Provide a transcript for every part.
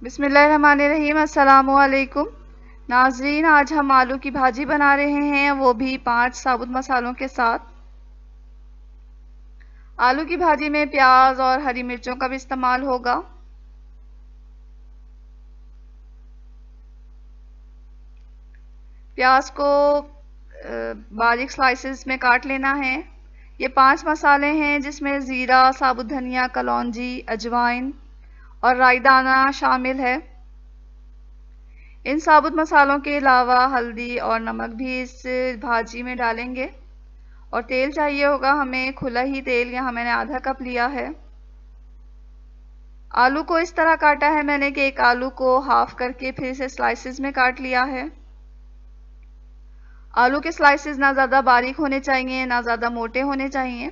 बिस्मिल्लाहिर्रहमानिर्रहीम। अस्सलामु अलैकुम नाज़रीन, आज हम आलू की भाजी बना रहे हैं, वो भी 5 साबुत मसालों के साथ। आलू की भाजी में प्याज और हरी मिर्चों का भी इस्तेमाल होगा। प्याज को बारीक स्लाइसेस में काट लेना है। ये 5 मसाले हैं जिसमें ज़ीरा, साबुत धनिया, कलौंजी, अजवाइन और राई दाना शामिल है। इन साबुत मसालों के अलावा हल्दी और नमक भी इस भाजी में डालेंगे। और तेल चाहिए होगा हमें, खुला ही तेल, यहाँ मैंने आधा कप लिया है। आलू को इस तरह काटा है मैंने कि एक आलू को हाफ करके फिर से स्लाइसेस में काट लिया है। आलू के स्लाइसेस ना ज़्यादा बारीक होने चाहिए ना ज़्यादा मोटे होने चाहिए।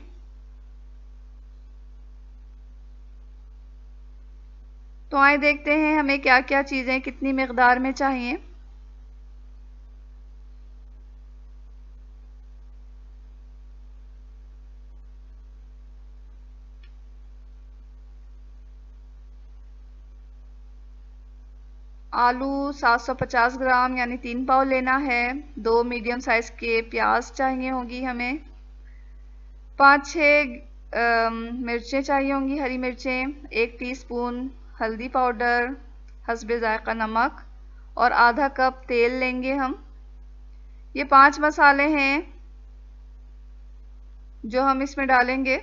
तो आइए देखते हैं हमें क्या क्या चीज़ें कितनी मिकदार में चाहिए। आलू 750 ग्राम यानी 3 पाव लेना है। 2 मीडियम साइज के प्याज चाहिए होंगी हमें। 5-6 मिर्चें चाहिए होंगी, हरी मिर्चें। 1 टीस्पून हल्दी पाउडर, हस्बे जायका नमक और आधा कप तेल लेंगे हम। ये 5 मसाले हैं जो हम इसमें डालेंगे।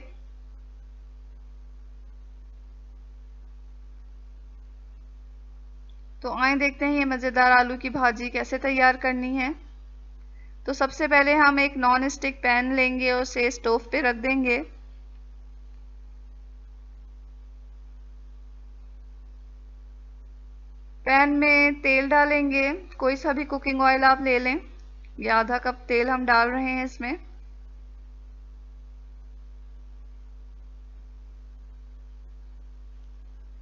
तो आइए देखते हैं ये मज़ेदार आलू की भाजी कैसे तैयार करनी है। तो सबसे पहले हम एक नॉन स्टिक पैन लेंगे और उसे स्टोव पे रख देंगे। पैन में तेल डालेंगे, कोई सा भी कुकिंग ऑयल आप ले लें। ये आधा कप तेल हम डाल रहे हैं इसमें।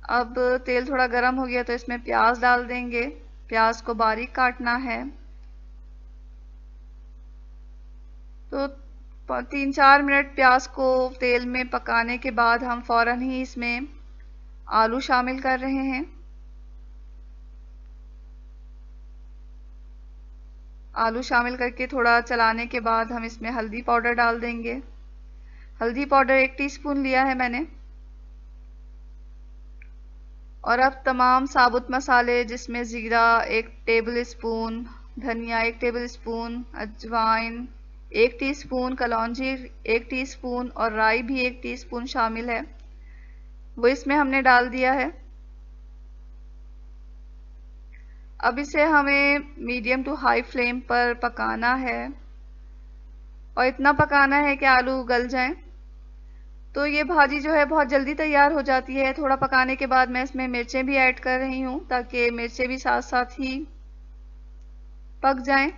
अब तेल थोड़ा गर्म हो गया तो इसमें प्याज डाल देंगे। प्याज को बारीक काटना है। तो 3-4 मिनट प्याज को तेल में पकाने के बाद हम फौरन ही इसमें आलू शामिल कर रहे हैं। आलू शामिल करके थोड़ा चलाने के बाद हम इसमें हल्दी पाउडर डाल देंगे। हल्दी पाउडर 1 टीस्पून लिया है मैंने। और अब तमाम साबुत मसाले जिसमें ज़ीरा 1 टेबल स्पून, धनिया 1 टेबल स्पून, अजवाइन 1 टीस्पून, कलौंजी 1 टीस्पून और राई भी 1 टीस्पून शामिल है, वो इसमें हमने डाल दिया है। अब इसे हमें मीडियम टू हाई फ्लेम पर पकाना है और इतना पकाना है कि आलू गल जाएं। तो ये भाजी जो है बहुत जल्दी तैयार हो जाती है। थोड़ा पकाने के बाद मैं इसमें मिर्चें भी ऐड कर रही हूँ ताकि मिर्चें भी साथ साथ ही पक जाएं।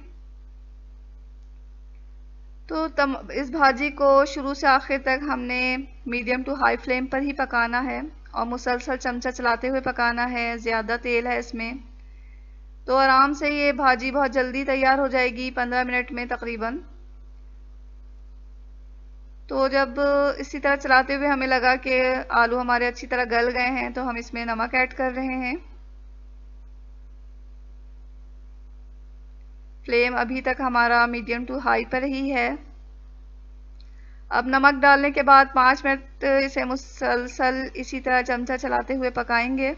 तो इस भाजी को शुरू से आखिर तक हमने मीडियम टू हाई फ्लेम पर ही पकाना है और मुसलसल चमचा चलाते हुए पकाना है। ज़्यादा तेल है इसमें, तो आराम से ये भाजी बहुत जल्दी तैयार हो जाएगी, 15 मिनट में तकरीबन। तो जब इसी तरह चलाते हुए हमें लगा कि आलू हमारे अच्छी तरह गल गए हैं तो हम इसमें नमक ऐड कर रहे हैं। फ्लेम अभी तक हमारा मीडियम टू हाई पर ही है। अब नमक डालने के बाद 5 मिनट इसे मुसलसल इसी तरह चमचा चलाते हुए पकाएंगे।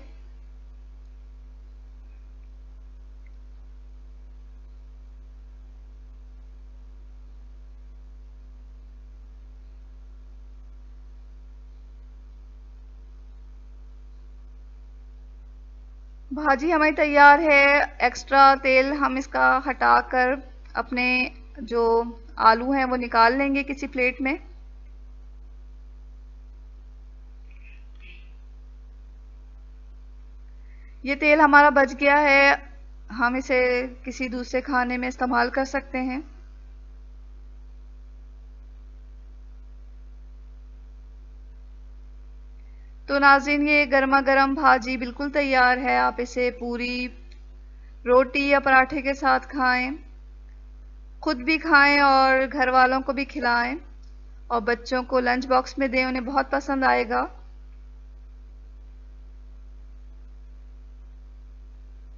भाजी हमारी तैयार है। एक्स्ट्रा तेल हम इसका हटाकर अपने जो आलू हैं वो निकाल लेंगे किसी प्लेट में। ये तेल हमारा बच गया है, हम इसे किसी दूसरे खाने में इस्तेमाल कर सकते हैं। तो नाज़रीन, ये गर्मा गर्म भाजी बिल्कुल तैयार है। आप इसे पूरी रोटी या पराठे के साथ खाएं, खुद भी खाएं और घर वालों को भी खिलाएं और बच्चों को लंच बॉक्स में दें, उन्हें बहुत पसंद आएगा।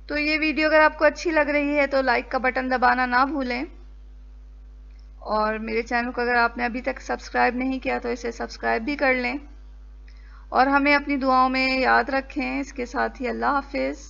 तो ये वीडियो अगर आपको अच्छी लग रही है तो लाइक का बटन दबाना ना भूलें, और मेरे चैनल को अगर आपने अभी तक सब्सक्राइब नहीं किया तो इसे सब्सक्राइब भी कर लें, और हमें अपनी दुआओं में याद रखें। इसके साथ ही अल्लाह हाफिज़।